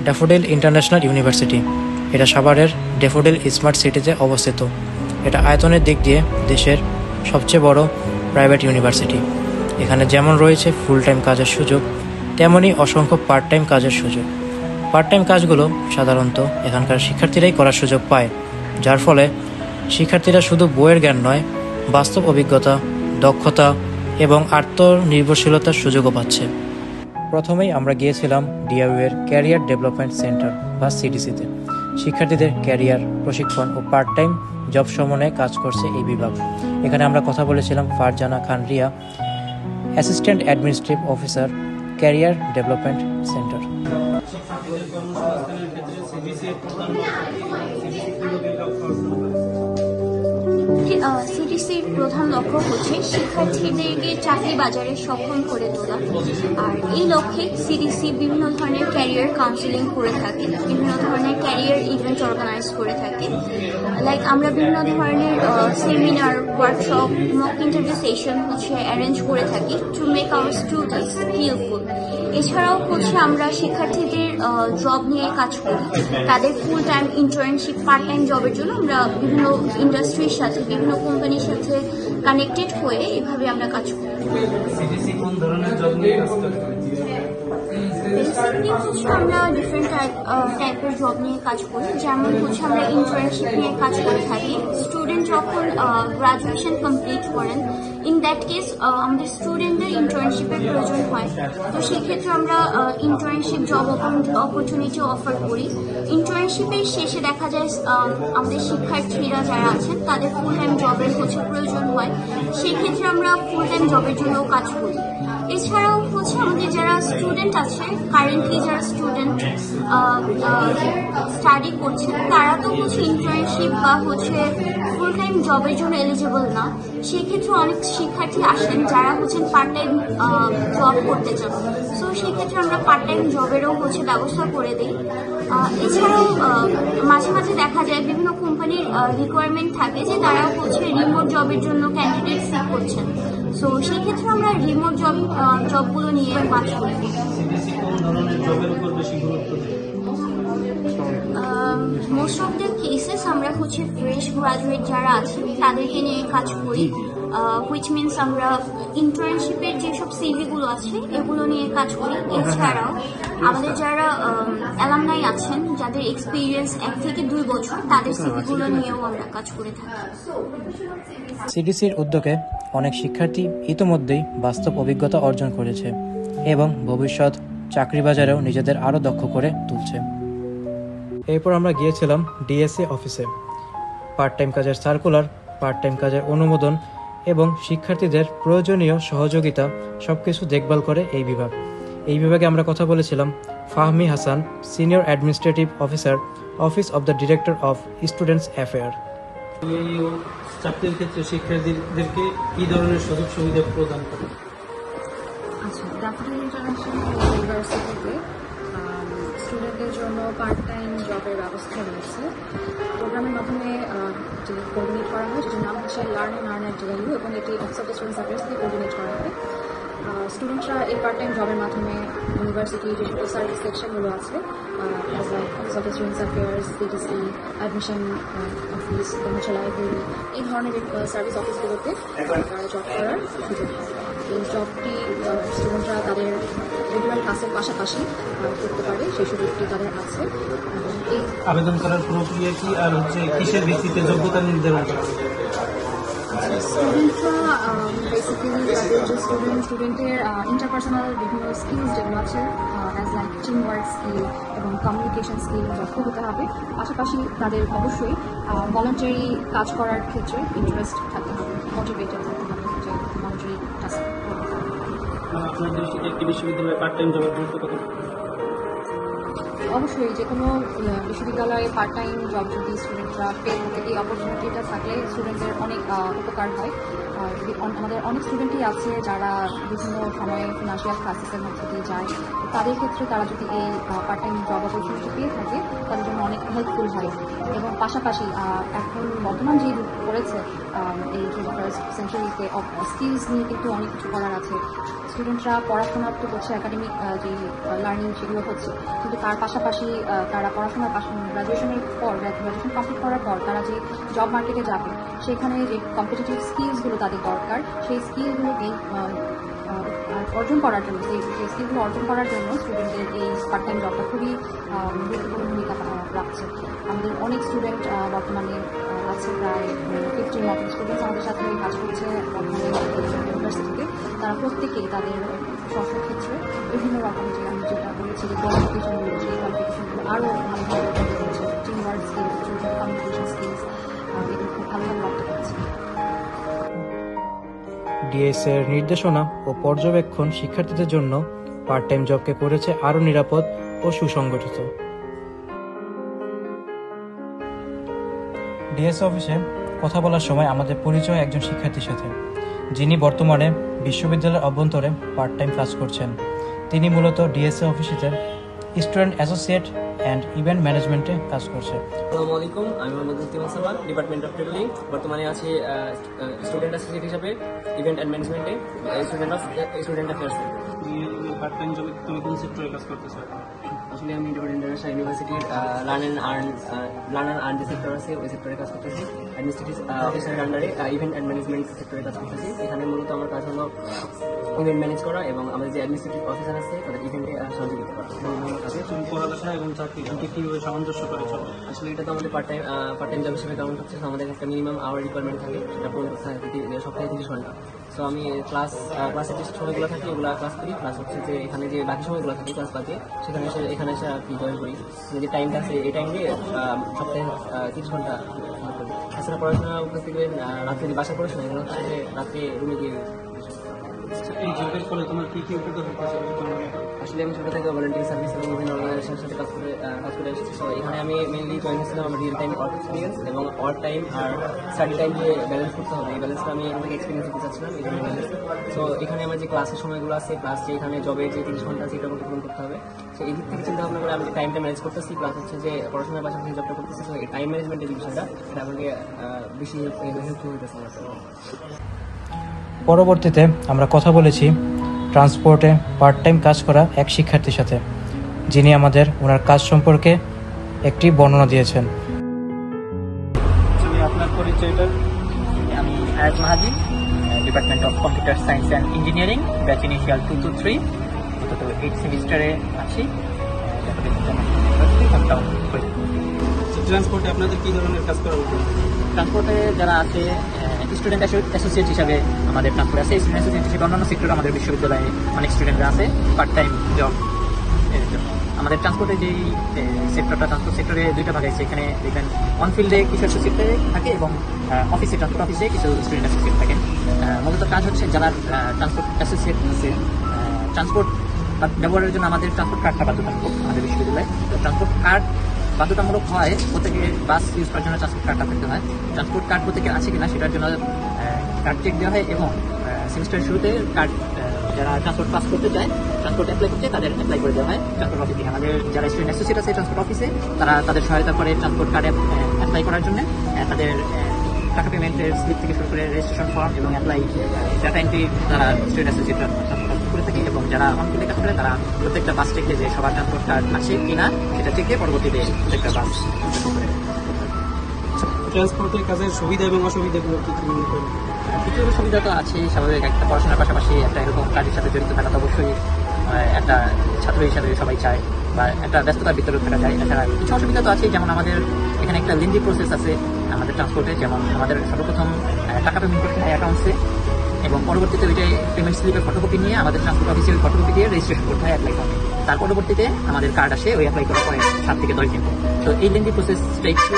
Daffodil international university. এটা সাভারের daffodil smart সিটিতে অবস্থিত। এটা আয়তনের দিক দিয়ে দেশের সবচেয়ে বড় প্রাইভেট ইউনিভার্সিটি। এখানে যেমন রয়েছে ফুল টাইম কাজের সুযোগ, তেমনই অসংখ্য পার্ট টাইম কাজের সুযোগ। পার্ট টাইম কাজগুলো সাধারণত এখানকার শিক্ষার্থীরাই করার সুযোগ পায়, যার ফলে শিক্ষার্থীরা শুধু বইয়ের জ্ঞান নয়, বাস্তব অভিজ্ঞতা, দক্ষতা এবং আত্মনির্ভরশীলতার সুযোগও পাচ্ছে। প্রথমেই আমরা গিয়েছিলাম ডিআইইউ এর ক্যারিয়ার ডেভেলপমেন্ট সেন্টার বা সিডিসিতে। শিক্ষার্থীদের ক্যারিয়ার প্রশিক্ষণ ও পার্ট টাইম জব সমন্বয়ে কাজ করছে এই বিভাগ। এখানে আমরা কথা বলেছিলাম Farzana Khan Riya, assistant administrative officer, career development centre. সিডিসির প্রধান লক্ষ্য হচ্ছে শিক্ষার্থীদেরকে চাকরি বাজারে সক্ষম করে তোলা। আর এই লক্ষ্যে সিডিসি বিভিন্ন ধরনের ক্যারিয়ার কাউন্সিলিং করে থাকে, বিভিন্ন ধরনের ক্যারিয়ার ইভেন্ট অর্গানাইজ করে থাকে। লাইক আমরা বিভিন্ন ধরনের seminar, workshop, mock interview session arrange করে থাকি to make our students skilful. এছাড়াও আমরা শিক্ষার্থীদের জব নিয়ে কাজ করি। তাদের full time internship, part time জবের জন্য আমরা বিভিন্ন ইন্ডাস্ট্রির সাথে, বিভিন্ন কোম্পানির সাথে কানেক্টেড হয়ে এভাবে আমরা কাজ করি। আমরা ডিফারেন্ট টাইপের জব নিয়ে কাজ করি। যেমন আমরা ইন্টার্নশিপ নিয়ে কাজ করে থাকি। স্টুডেন্ট যখন গ্রাজুয়েশন কমপ্লিট করেন, ইন দ্যাট কেস আমাদের স্টুডেন্টদের ইন্টার্নশিপের প্রয়োজন হয়। তো সেক্ষেত্রে আমরা ইন্টার্নশিপ জব অপরচুনিটি অফার করি। ইন্টার্নশিপের শেষে দেখা যায় আমাদের শিক্ষার্থীরা যারা আছেন তাদের ফুল টাইম জবের প্রয়োজন হয়। সেক্ষেত্রে আমরা ফুল টাইম জবের জন্য কাজ করি। এছাড়াও আমাদের যারা স্টুডেন্ট আছে, কারেন্টলি যারা স্টুডেন্ট স্টাডি করছেন, তারা তো ইন্টার্নশিপ বা ফুল টাইম জবের জন্য এলিজিবল না। সেক্ষেত্রে অনেক শিক্ষার্থী আসেন যারা পার্ট টাইম জব করতে চান। সো সেক্ষেত্রে আমরা পার্ট টাইম জবেরও ব্যবস্থা করে দিই। এছাড়াও মাঝে মাঝে দেখা যায় বিভিন্ন কোম্পানির রিকোয়ারমেন্ট থাকে যে তারা রিমোট জবের জন্য ক্যান্ডিডেট সিক করছেন। সো সেক্ষেত্রে আমরা রিমোট জবগুলো নিয়ে কাজ করি। মোস্ট অফ দ্য কেসেস আমরা ফ্রেশ গ্রাজুয়েট যারা আছে তাদেরকে নিয়ে কাজ করি। হুইচ মিনস আমরা ইন্টার্নশিপের যেসব সিভিগুলো আছে এগুলো নিয়ে কাজ করি। এছাড়াও আমাদের যারা অ্যালামনাই আছেন, যাদের এক্সপিরিয়েন্স 1 থেকে 2 বছর, তাদের সিভিগুলো নিয়েও আমরা কাজ করে থাকি। সিডিসির উদ্যোগে অনেক শিক্ষার্থী ইতোমধ্যেই বাস্তব অভিজ্ঞতা অর্জন করেছে এবং ভবিষ্যৎ চাকরি বাজারেও নিজেদের আরও দক্ষ করে তুলছে। এরপর আমরা গিয়েছিলাম ডিএসএ অফিসে। পার্ট টাইম কাজের সার্কুলার, পার্ট টাইম কাজের অনুমোদন এবং শিক্ষার্থীদের প্রয়োজনীয় সহযোগিতা সবকিছু দেখভাল করে এই বিভাগ। এই বিভাগে আমরা কথা বলেছিলাম Fahmi Hasan, senior administrative officer, office of the director of students affair. চাকরির ক্ষেত্রে শিক্ষার্থীদেরকে কি ধরনের সুযোগ সুবিধা প্রদান করে? আচ্ছা, ড্যাফোডিল ইন্টারন্যাশনাল ইউনিভার্সিটিতে স্টুডেন্টদের জন্য পার্ট টাইম জবের ব্যবস্থা রয়েছে। প্রোগ্রামের মাধ্যমে যে কোঅর্ডিনেট করা হয়, যেটার নাম learn and earn at DIU, এবং এটি office of the students affairs থেকে কোঅর্ডিনেট করা হয়। স্টুডেন্টরা এই পার্ট টাইম জবের মাধ্যমে ইউনিভার্সিটির যে সকল সার্ভিস সেকশনগুলো আছে, office of the students affairs, CDC, admission office, library, এই ধরনের সার্ভিস অফিসগুলোতে জব করার সুযোগ হয়। এই জবটি স্টুডেন্টরা তাদের রেগুলার ক্লাসের পাশাপাশি করতে পারে, সেই সুযোগটি তাদের আছে। এই আবেদন করার প্রক্রিয়া কি, আর কিসের ভিত্তিতে যোগ্যতা নির্ধারণ করা? স্টুডেন্টরা বেসিক্যালি তাদের যে স্টুডেন্টের ইন্টারপার্সোনাল বিভিন্ন স্কিলস যেগুলো আছে, as like team work skill এবং কমিউনিকেশন স্কিল দক্ষ হতে হবে। পাশাপাশি তাদের অবশ্যই ভলান্টারি কাজ করার ক্ষেত্রে ইন্টারেস্ট থাকতে হবে, মোটিভেটেড থাকতে হবে যে ভলান্টারি টাস্ক করতে হবে। আপনার দৃষ্টিতে একটি বিশ্ববিদ্যালয়ে পার্ট টাইম জবের গুরুত্ব কত? অবশ্যই যে কোনো বিশ্ববিদ্যালয়ে পার্ট টাইম জব যদি স্টুডেন্টরা পেয়ে থাকে, এই অপরচুনিটিটা থাকলে স্টুডেন্টদের অনেক উপকার হয়। আমাদের অনেক স্টুডেন্টই আছে যারা বিভিন্ন সময়ে ফিনান্সিয়াল ক্রাইসিসের মধ্যে দিয়ে যায়। তাদের ক্ষেত্রে তারা যদি এই পার্ট টাইম জব অপরচুনিটি পেয়ে থাকে, তাদের জন্য অনেক হেল্পফুল হয়। এবং পাশাপাশি এখন বর্তমান যে রূপ করেছে এই 21st সেঞ্চুরিতে, স্কিলস নিয়ে কিন্তু অনেক কিছু করার আছে। স্টুডেন্টরা পড়াশোনা তো করছে, একাডেমিক যে লার্নিং সেগুলো হচ্ছে, কিন্তু তার পাশাপাশি পাশাপাশি তারা পড়াশোনার গ্রাজুয়েশনের পর গ্রাজুয়েশন কমপ্লিট করার পর তারা যে জব মার্কেটে যাবে সেখানে যে কম্পিটিটিভ স্কিলসগুলো তাদের দরকার সেই স্কিলগুলো অর্জন করার জন্য সেই স্কিলগুলো অর্জন করার জন্য স্টুডেন্টদের এই পার্ট টাইম জবটা খুবই গুরুত্বপূর্ণ ভূমিকা রাখছে। আমাদের অনেক স্টুডেন্ট বর্তমানে আছে, প্রায় 50 মতো স্টুডেন্টস আমাদের সাথে কাজ করছে ইউনিভার্সিটিতে। তারা প্রত্যেকেই তাদের স্বক্ষেত্রে বিভিন্ন রকম যে আমি যেটা বলেছি যে কোয়ালিফিকেশনগুলো সেই কোয়ালিফিকেশনগুলো আরও ভালোভাবে করছে। Team work skills, communication skills এগুলো খুব ভালোভাবে রপ্ত করছে। ডিএস এর নির্দেশনা ও পর্যবেক্ষণ শিক্ষার্থীদের জন্য পার্ট টাইম জবকে করেছে আরও নিরাপদ ও সুসংগঠিত। ডিএস অফিসে কথা বলার সময় আমাদের পরিচয় একজন শিক্ষার্থীর সাথে, যিনি বর্তমানে বিশ্ববিদ্যালয়ের অভ্যন্তরে পার্ট টাইম কাজ করছেন। তিনি মূলত ডিএসএ অফিসের স্টুডেন্ট অ্যাসোসিয়েট অ্যান্ড ইভেন্ট ম্যানেজমেন্টে কাজ করছে। আসসালামু আলাইকুম, আমি মোহাম্মদ ইমতিয়াজ সালমান, ডিপার্টমেন্ট অফ ট্রেভেলিং। বর্তমানে আছি স্টুডেন্ট অ্যাসোসিয়েট হিসাবে ইভেন্ট অ্যান্ড ম্যানেজমেন্টে, স্টুডেন্ট অ্যাফেয়ার্সে। পার্ট টাইম জবে তুমি কোন সেক্টরে কাজ করতেছো? আসলে আমি ইন্টারন্যাশনাল ইউনিভার্সিটির লার্ন অ্যান্ড আর্ন যে সেক্টর আছে ওই সেক্টরে কাজ করতেছি। অ্যাডমিনিস্ট্রেটিভ অফিসারের আন্ডারে ইভেন্ট অ্যান্ড ম্যানেজমেন্ট সেক্টরে কাজ করতেছি। এখানে মূলত আমার কাজ হলো ইভেন্ট ম্যানেজ করা এবং আমাদের যে অ্যাডমিনিস্ট্রেটিভ অফিসার আছে তাদের ইভেন্টে সহযোগিতা করা। তুমি পড়ালেখা এবং চাকরি দুটি কিভাবে সামঞ্জস্য করে চলো? আসলে এটা তো আমাদের পার্ট টাইম জব হিসেবে কাউন্ট হচ্ছে। আমাদের একটা মিনিমাম আওয়ার রিকোয়ারমেন্ট থাকে, সেটা পূরণ করতে হয় সপ্তাহে 30 ঘন্টা। সো আমি ক্লাসের যে সময়গুলো থাকে ওগুলো ক্লাস করি, প্লাস হচ্ছে যে এখানে যে বাকি সময়গুলো থাকে ক্লাস বাদে সেখানে এখানে এসে আর কি জয়েন করি। যে টাইমটা আছে এই টাইম দিয়ে সপ্তাহে 30 ঘন্টা করি। এছাড়া পড়াশোনা উপস্থিত রাত্রে বাসায় পড়াশোনা এগুলো হচ্ছে যে রাত্রে রুমে গিয়ে। এই জবের ফলে তোমার কি কি উপকার হচ্ছে? আসলে আমি ছোটো থেকে ভলেন্টিয়ার সার্ভিস এবং বিভিন্ন অর্গানাইজেশনের সাথে কাজ করে এসেছি। সো এখানে আমি মেনলি জয়েন হয়েছিলাম আমার রিয়েল টাইম ওয়ার্ক এক্সপিরিয়েন্স এবং ওয়ার্ক টাইম আর স্টাডি টাইম দিয়ে ব্যালেন্স করতে হবে। এই ব্যালেন্সটা আমি এখান থেকে এক্সপিরিয়েন্স দিতে চাচ্ছিলাম, এই জন্য ব্যালেন্স। সো এখানে আমার যে ক্লাসের সময়গুলো আছে, প্লাস যে এখানে জবের যে 30 ঘন্টা আছে এটা আমাকে পূরণ করতে হবে। সো এই দিক থেকে চিন্তা ভাবনা করে আমি যে টাইমটা ম্যানেজ করতেছি, প্লাস হচ্ছে যে পড়াশোনার পাশাপাশি জবটা করতেছি। সো এই টাইম ম্যানেজমেন্টের যে বিষয়টা এটা আমাকে বেশি হেল্পফুল হইতেছে আমার কাছে। পরবর্তীতে আমরা কথা বলেছি ট্রান্সপোর্টে পার্ট টাইম কাজ করা এক শিক্ষার্থীর সাথে, যিনি আমাদের ওনার কাজ সম্পর্কে একটি বর্ণনা দিয়েছেন। আপনার পরিচয়টা? আমি Ayaz Mahadi, department of computer science and engineering, batch initial 223, অন্তত 8 সেমিস্টারে আছি। ট্রান্সপোর্টে আপনাদের কি ধরনের কাজ করা উচিত? ট্রান্সপোর্টে যারা আছে স্টুডেন্ট অ্যাসোসিয়েট হিসাবে আমাদের ট্রান্সপোর্ট আছে। স্টুডেন্ট অ্যাসোসিয়েট হিসেবে অন্যান্য সেক্টরে আমাদের বিশ্ববিদ্যালয়ে অনেক স্টুডেন্টরা আছে পার্ট টাইম জব এর জন্য। আমাদের ট্রান্সপোর্টে যেই সেক্টরটা, ট্রান্সপোর্ট সেক্টরে দুইটা ভাগ আছে। এখানে দেখবেন অন ফিল্ডে কিছু অ্যাসোসিয়েট থাকে এবং অফিসে, ট্রান্সপোর্ট অফিসে কিছু স্টুডেন্ট অ্যাসোসিয়েট থাকেন। মূলত কাজ হচ্ছে যারা ট্রান্সপোর্ট অ্যাসোসিয়েট আছে, ট্রান্সপোর্ট ব্যবহারের জন্য আমাদের ট্রান্সপোর্ট কার্ডটা বাধ্যতামূলক আমাদের বিশ্ববিদ্যালয়ে। ট্রান্সপোর্ট কার্ড বাধ্যতামূলক হয়, প্রত্যেকে বাস ইউজ করার জন্য ট্রান্সপোর্ট কার্ডটা থাকতে হয়। ট্রান্সপোর্ট কার্ড প্রত্যেকের আছে কিনা সেটার জন্য কার্ড চেক দেওয়া হয় এবং সেমিস্টারের শুরুতে কার্ড যারা ট্রান্সপোর্ট পাস করতে চায়, ট্রান্সপোর্ট অ্যাপ্লাই করতে তাদের অ্যাপ্লাই করে দেওয়া হয় ট্রান্সপোর্ট অফিসে। আমাদের যারা স্টুডেন্ট অ্যাসোসিয়েট আছে ট্রান্সপোর্ট অফিসে, তারা তাদের সহায়তা করে ট্রান্সপোর্ট কার্ডে অ্যাপ্লাই করার জন্য। তাদের টাকা পেমেন্টের স্লিপ থেকে শুরু করে রেজিস্ট্রেশন ফর্ম এবং অ্যাপ্লাই ডাটা এন্ট্রি তারা স্টুডেন্ট অ্যাসোসিয়েট করে থাকে। এবং যারা অনফিল্ডে কাজ করে তারা প্রত্যেকটা বাস চেক দিয়ে যে সবার ট্রান্সপোর্ট কার্ড আছে কিনা সেটা চেক দিয়ে পরবর্তীতে প্রত্যেকটা বাস করে। ট্রান্সপোর্টের কাজের সুবিধা এবং অসুবিধাগুলো কি কি মনে করেন? কিছু সুবিধা তো আছে স্বাভাবিক। একটা পড়াশোনার পাশাপাশি একটা এরকম কাজের সাথে জড়িত থাকা তো অবশ্যই একটা ছাত্র হিসাবে সবাই চায়, বা একটা ব্যস্ততার ভিতরে থাকা যায়। এছাড়া কিছু অসুবিধা তো আছে, যেমন আমাদের এখানে একটা লেন্দি প্রসেস আছে আমাদের ট্রান্সপোর্টে। যেমন আমাদের সর্বপ্রথম টাকা পেমেন্ট করতে হয় অ্যাকাউন্টসে, এবং পরবর্তীতে ওইটাই পেমেন্ট স্লিপের ফটোকপি নিয়ে আমাদের ট্রান্সপোর্ট অফিসে ওই ফটোকপি দিয়ে রেজিস্ট্রেশন করতে হয় অ্যাপ্লাই করতে। তার পরবর্তীতে আমাদের কার্ড আসে ওই অ্যাপ্লাই করার পরে 7 থেকে 10 দিন। তো এই লেন্দি প্রসেসটা একটু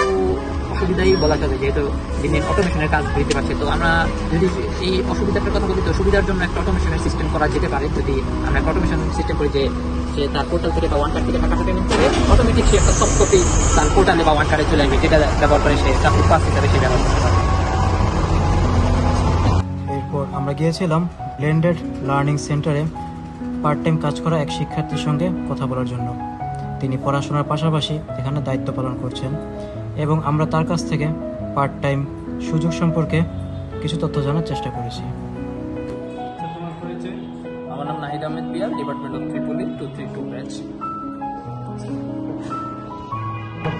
অসুবিধাই বলা যাবে, যেহেতু দিন দিন অটোমেশনের কাজ হইতে পারছে। তো আমরা যদি এই অসুবিধাটার কথা বলি, তো সুবিধার জন্য একটা অটোমেশনের সিস্টেম করা যেতে পারে। যদি আমরা একটা অটোমেশন সিস্টেম করি যে সে তার পোর্টাল থেকে বা ওয়ান কার্ড থেকে টাকাটা পেমেন্ট করে অটোমেটিক সে একটা সফট কপি তার পোর্টালে বা ওয়ান কার্ডে চলে আসবে, যেটা ব্যবহার করে সে ট্রান্সপোর্ট পাস হিসাবে সে ব্যবহার করতে পারে। এরপর আমরা গিয়েছিলাম ব্লেন্ডেড লার্নিং সেন্টারে পার্ট টাইম কাজ করা এক শিক্ষার্থীর সঙ্গে কথা বলার জন্য। তিনি পড়াশোনার পাশাপাশি এখানে দায়িত্ব পালন করছেন এবং আমরা তার কাছ থেকে পার্ট টাইম সুযোগ সম্পর্কে কিছু তথ্য জানার চেষ্টা করেছি। তোমার পরিচয়? আমার নাম নাহিদ আহমেদ বিয়ার, ডিপার্টমেন্ট অফ ট্রিপলি 232 ব্যাচ।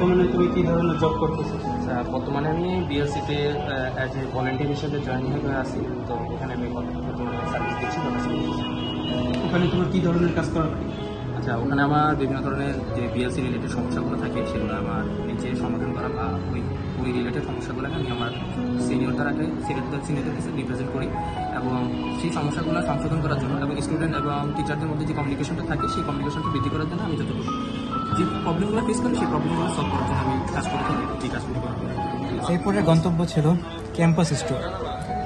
বর্তমানে তুমি কি ধরনের জব করতেছো? বর্তমানে আমি বিএসসিতে অ্যাজ এ ভলেন্টিয়ার হিসেবে জয়েন হয়ে আছি। তো এখানে আমি বর্তমানে সার্ভিস দিচ্ছি। ওখানে তোমার কি ধরনের কাজ করা হয়? আচ্ছা, ওখানে আমার বিভিন্ন ধরনের যে বিএসসি রিলেটেড সমস্যাগুলো থাকে সেগুলো আমার নিজে সমাধান করা বা ওই রিলেটেড সমস্যাগুলোকে আমি আমার সিনিয়রদের কাছে রিপ্রেজেন্ট করি এবং সেই সমস্যাগুলো সংশোধন করার জন্য এবং স্টুডেন্ট এবং টিচারদের মধ্যে যে কমিউনিকেশনটা থাকে সেই কমিউনিকেশনটা বৃদ্ধি করার জন্য আমি যতটুকু যে প্রবলেমগুলো ফেস করি সেই প্রবলেমগুলো সলভ করার জন্য আমি কাজ করে থাকি। এই কাজগুলো করা হয়। এরপরে গন্তব্য ছিল ক্যাম্পাস স্টোর,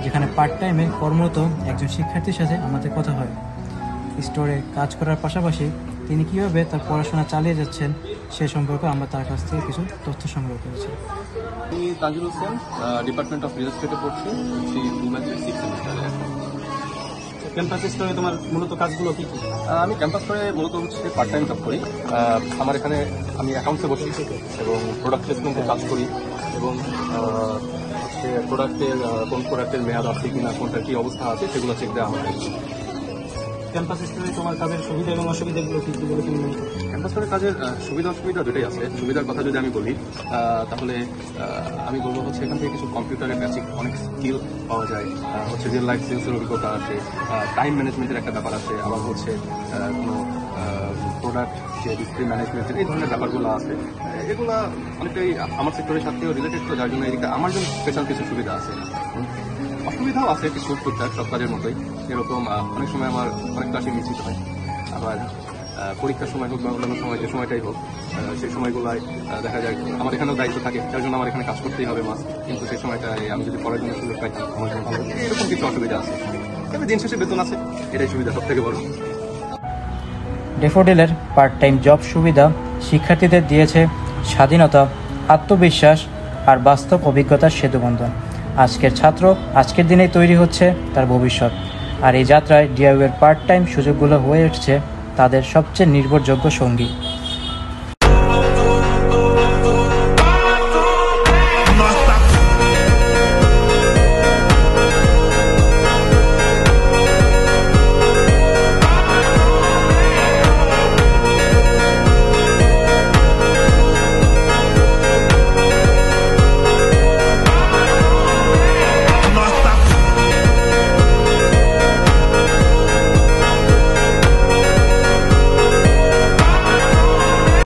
যেখানে পার্ট টাইমে কর্মরত একজন শিক্ষার্থীর সাথে আমাদের কথা হয়। স্টোরে কাজ করার পাশাপাশি তিনি কীভাবে তার পড়াশোনা চালিয়ে যাচ্ছেন সে সম্পর্কে আমরা তার কাছ থেকে কিছু তথ্য সংগ্রহ করেছি। আমি Tajul Hossain, department of real এস্টেটে পড়ছি, সিক্স সেমিস্টারে। ক্যাম্পাস স্টোরে তোমার মূলত কাজগুলো কি কি? আমি ক্যাম্পাস করে মূলত হচ্ছে পার্ট টাইম জব করি। আমার এখানে আমি অ্যাকাউন্টসে বসি এবং প্রোডাক্ট প্লেসমেন্টে কাজ করি এবং হচ্ছে প্রোডাক্টের কোন প্রোডাক্টের মেয়াদ আছে কিনা, কোনটার কী অবস্থা আছে সেগুলো চেক দেওয়া হয়। ক্যাম্পাস স্টোরে তোমার কাজের সুবিধা এবং অসুবিধাগুলো কি কি বলে তুমি মনে করো? ক্যাম্পাস করে কাজের সুবিধা অসুবিধা দুটোই আছে। সুবিধার কথা যদি আমি বলি তাহলে আমি বলবো হচ্ছে এখান থেকে কিছু কম্পিউটারের বেসিক অনেক স্কিল পাওয়া যায়, হচ্ছে রিয়েল লাইফ সেলসের অভিজ্ঞতা আছে, টাইম ম্যানেজমেন্টের একটা ব্যাপার আছে, আবার হচ্ছে কোনো প্রোডাক্ট যে ডিসপ্লে ম্যানেজমেন্টের এই ধরনের ব্যাপারগুলো আছে। এগুলা অনেকটাই আমার সেক্টরের সাথেও রিলেটেড, তো যার জন্য এদিকে আমার জন্য স্পেশাল কিছু সুবিধা আছে। অসুবিধাও আছে কিছু টুকটাক সব কাজের মতোই। এরকম অনেক সময় আমার অনেকটা আসে মিশ্রিত হয়। আবার পরীক্ষার সময় হোক বা অন্যান্য সময় যে সময়টাই হোক সেই সময়গুলোয় দেখা যায় আমার এখানেও দায়িত্ব থাকে, যার জন্য আমার এখানে কাজ করতেই হবে মাস। কিন্তু সেই সময়টায় আমি যদি পড়ার জন্য সুযোগ পাইতাম আমার জন্য ভালো। এরকম কিছু অসুবিধা আছে, তবে দিন শেষে বেতন আছে, এটাই সুবিধা সব থেকে বড়। ডেফোডিলের পার্ট টাইম জব সুবিধা শিক্ষার্থীদের দিয়েছে স্বাধীনতা, আত্মবিশ্বাস আর বাস্তব অভিজ্ঞতার সেতুবন্ধন। আজকের ছাত্র আজকের দিনেই তৈরি হচ্ছে তার ভবিষ্যৎ, আর এই যাত্রায় ডিআইইউয়ের পার্ট টাইম সুযোগগুলো হয়ে উঠছে তাদের সবচেয়ে নির্ভরযোগ্য সঙ্গী।